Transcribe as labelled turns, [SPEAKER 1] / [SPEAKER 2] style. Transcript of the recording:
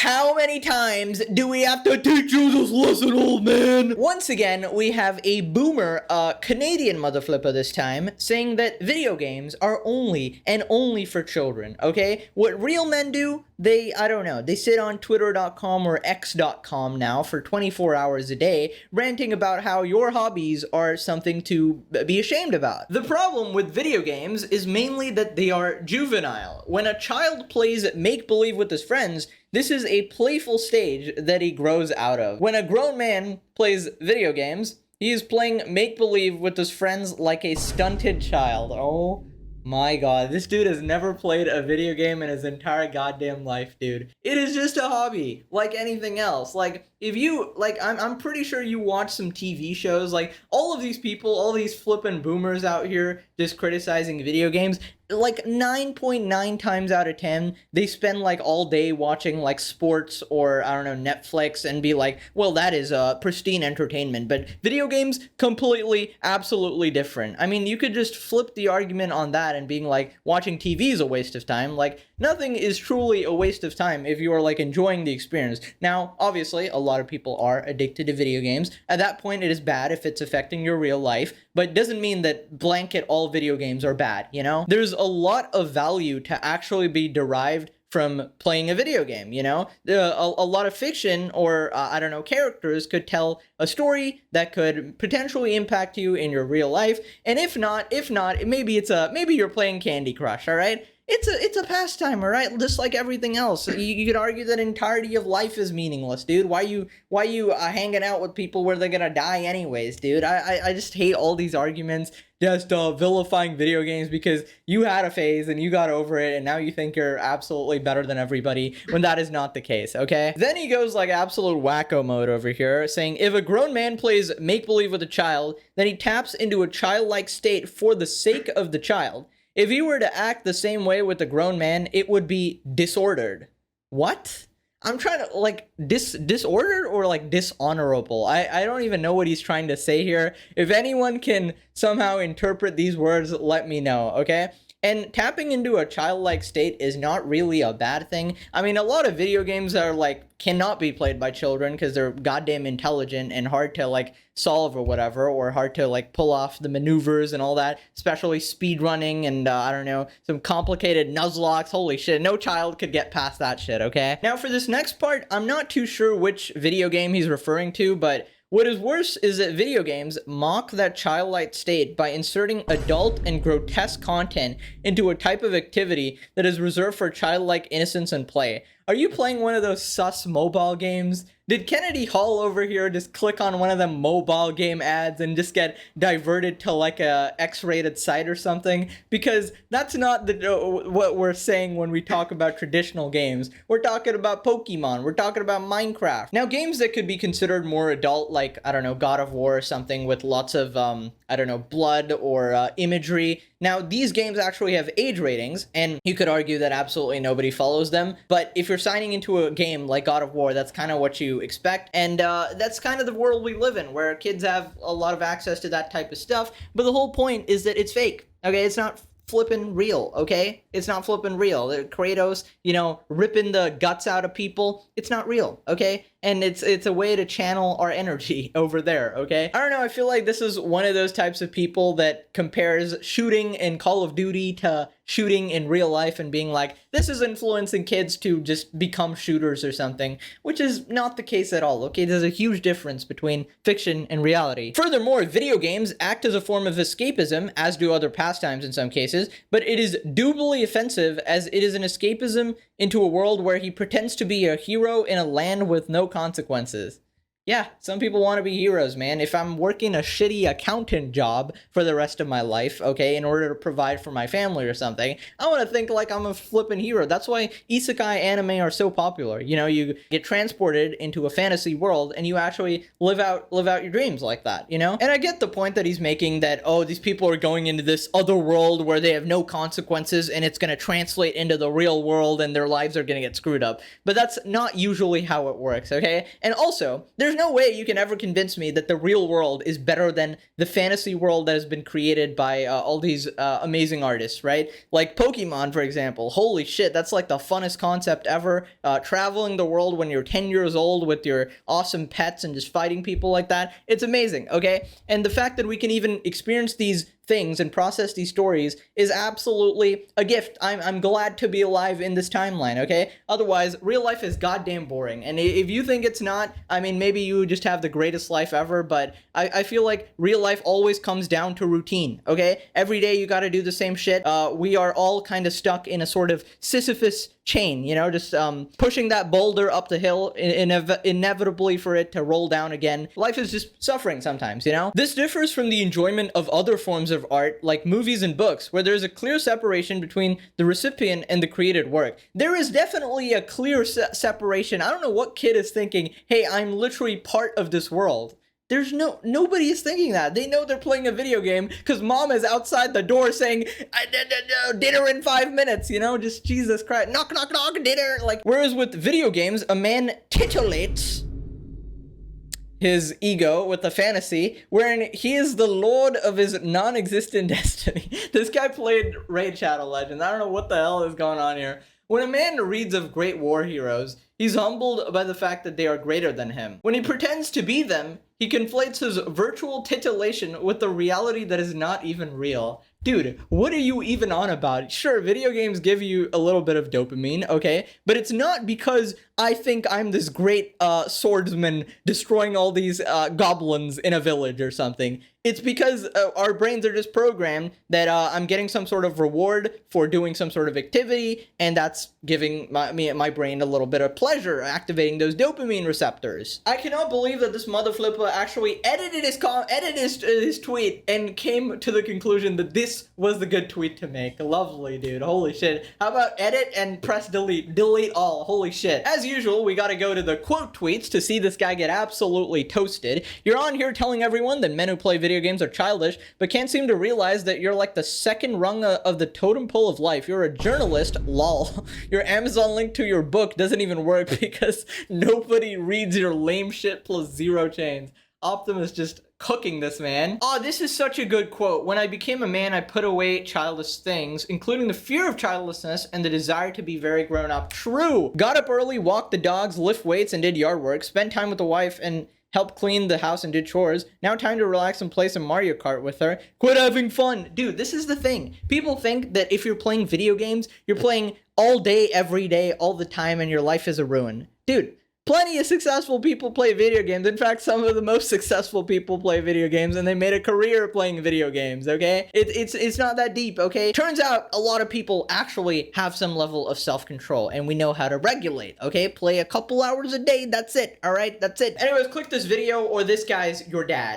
[SPEAKER 1] How many times do we have to teach you this lesson, old man? Once again, we have a boomer, Canadian motherflipper this time, saying that video games are only and only for children, okay? What real men do, I don't know, they sit on twitter.com or x.com now for 24 hours a day, ranting about how your hobbies are something to be ashamed about. The problem with video games is mainly that they are juvenile. When a child plays make-believe with his friends, this is a playful stage that he grows out of. When a grown man plays video games, he is playing make-believe with his friends like a stunted child. Oh my god, this dude has never played a video game in his entire goddamn life, dude. It is just a hobby, like anything else. Like, if you, like, I'm pretty sure you watch some TV shows, like, all of these people, all these flippin' boomers out here just criticizing video games, like 9.9 times out of 10, they spend like all day watching like sports or, I don't know, Netflix and be like, well, that is pristine entertainment. But video games, completely, absolutely different. I mean, you could just flip the argument on that and being like, watching TV is a waste of time. Like, nothing is truly a waste of time if you are like enjoying the experience. Now, obviously, a lot of people are addicted to video games. At that point, it is bad if it's affecting your real life, but it doesn't mean that blanket all video games are bad, you know? There's a lot of value to actually be derived from playing a video game, you know? A lot of fiction or, I don't know, characters could tell a story that could potentially impact you in your real life, and if not, maybe you're playing Candy Crush, all right? It's a pastime, all right? Just like everything else. You could argue that entirety of life is meaningless, dude. Why you hanging out with people where they're gonna die anyways, dude? I just hate all these arguments just vilifying video games because you had a phase and you got over it and now you think you're absolutely better than everybody when that is not the case, okay? Then he goes like absolute wacko mode over here, saying if a grown man plays make-believe with a child, then he taps into a childlike state for the sake of the child. If he were to act the same way with a grown man, it would be disordered. What? I'm trying to, like, disordered or, like, dishonorable? I don't even know what he's trying to say here. If anyone can somehow interpret these words, let me know, okay? And tapping into a childlike state is not really a bad thing. I mean, a lot of video games are, like, cannot be played by children because they're goddamn intelligent and hard to, like, solve or whatever, or hard to, like, pull off the maneuvers and all that, especially speed running and, I don't know, some complicated nuzlocke. Holy shit, no child could get past that shit, okay? Now, for this next part, I'm not too sure which video game he's referring to, but what is worse is that video games mock that childlike state by inserting adult and grotesque content into a type of activity that is reserved for childlike innocence and play. Are you playing one of those sus mobile games? Did Kennedy Hall over here just click on one of them mobile game ads and just get diverted to like a X-rated site or something? Because that's not what we're saying when we talk about traditional games. We're talking about Pokemon. We're talking about Minecraft. Now, games that could be considered more adult, like, I don't know, God of War or something with lots of, I don't know, blood or imagery. Now, these games actually have age ratings, and you could argue that absolutely nobody follows them. But if you're signing into a game like God of War, that's kind of what you expect, and that's kind of the world we live in, where kids have a lot of access to that type of stuff, but the whole point is that it's fake, okay? It's not flippin' real, okay? It's not flippin' real. Kratos, you know, ripping the guts out of people, it's not real, okay? And it's a way to channel our energy over there, okay? I don't know, I feel like this is one of those types of people that compares shooting in Call of Duty to shooting in real life and being like, this is influencing kids to just become shooters or something, which is not the case at all, okay? There's a huge difference between fiction and reality. Furthermore, video games act as a form of escapism, as do other pastimes in some cases, but it is doubly offensive as it is an escapism into a world where he pretends to be a hero in a land with no consequences. Yeah, some people want to be heroes, man. If I'm working a shitty accountant job for the rest of my life, okay, in order to provide for my family or something, I want to think like I'm a flippin' hero. That's why isekai anime are so popular. You know, you get transported into a fantasy world and you actually live out your dreams like that, you know? And I get the point that he's making that, oh, these people are going into this other world where they have no consequences and it's going to translate into the real world and their lives are going to get screwed up. But that's not usually how it works, okay? And also, there's there's no way you can ever convince me that the real world is better than the fantasy world that has been created by all these amazing artists, right? Like Pokemon, for example. Holy shit, that's like the funnest concept ever. Traveling the world when you're 10 years old with your awesome pets and just fighting people like that. It's amazing, okay? And the fact that we can even experience these things and process these stories is absolutely a gift. I'm glad to be alive in this timeline, okay? Otherwise, real life is goddamn boring. And if you think it's not, I mean, maybe you just have the greatest life ever, but I feel like real life always comes down to routine, okay? Every day you gotta do the same shit. We are all kind of stuck in a sort of Sisyphus chain, you know, just pushing that boulder up the hill inevitably for it to roll down again. Life is just suffering sometimes, you know? This differs from the enjoyment of other forms of art like movies and books, where there's a clear separation between the recipient and the created work. There is definitely a clear separation. I don't know what kid is thinking, hey, I'm literally part of this world. There's nobody is thinking that. They know they're playing a video game because mom is outside the door saying, dinner in 5 minutes, you know, just Jesus Christ, knock, knock, knock, dinner. Like, whereas with video games, a man titillates his ego with a fantasy wherein he is the lord of his non-existent destiny. This guy played Raid Shadow Legends. I don't know what the hell is going on here. When a man reads of great war heroes, he's humbled by the fact that they are greater than him. When he pretends to be them, he conflates his virtual titillation with the reality that is not even real. Dude, what are you even on about? Sure, video games give you a little bit of dopamine, okay? But it's not because I think I'm this great swordsman destroying all these goblins in a village or something. It's because our brains are just programmed that I'm getting some sort of reward for doing some sort of activity, and that's giving my brain a little bit of pleasure, activating those dopamine receptors. I cannot believe that this mother flipper actually edited his tweet and came to the conclusion that this was the good tweet to make. Lovely, dude. Holy shit. How about edit and press delete? Delete all. Holy shit. As usual, we gotta go to the quote tweets to see this guy get absolutely toasted. You're on here telling everyone that men who play video games are childish, but can't seem to realize that you're like the second rung of the totem pole of life. You're a journalist, lol. Your Amazon link to your book doesn't even work because nobody reads your lame shit plus 0 chains. Optimus just cooking this man. Oh, this is such a good quote. When I became a man, I put away childish things, including the fear of childlessness and the desire to be very grown up. True. Got up early, walked the dogs, lift weights, and did yard work, spent time with the wife, and helped clean the house and did chores. Now time to relax and play some Mario Kart with her. Quit having fun. Dude, this is the thing. People think that if you're playing video games, you're playing all day, every day, all the time, and your life is a ruin. Dude, plenty of successful people play video games. In fact, some of the most successful people play video games, and they made a career playing video games, okay? It's not that deep, okay? Turns out a lot of people actually have some level of self-control, and we know how to regulate, okay? Play a couple hours a day, that's it, all right? That's it. Anyways, click this video, or this guy's your dad.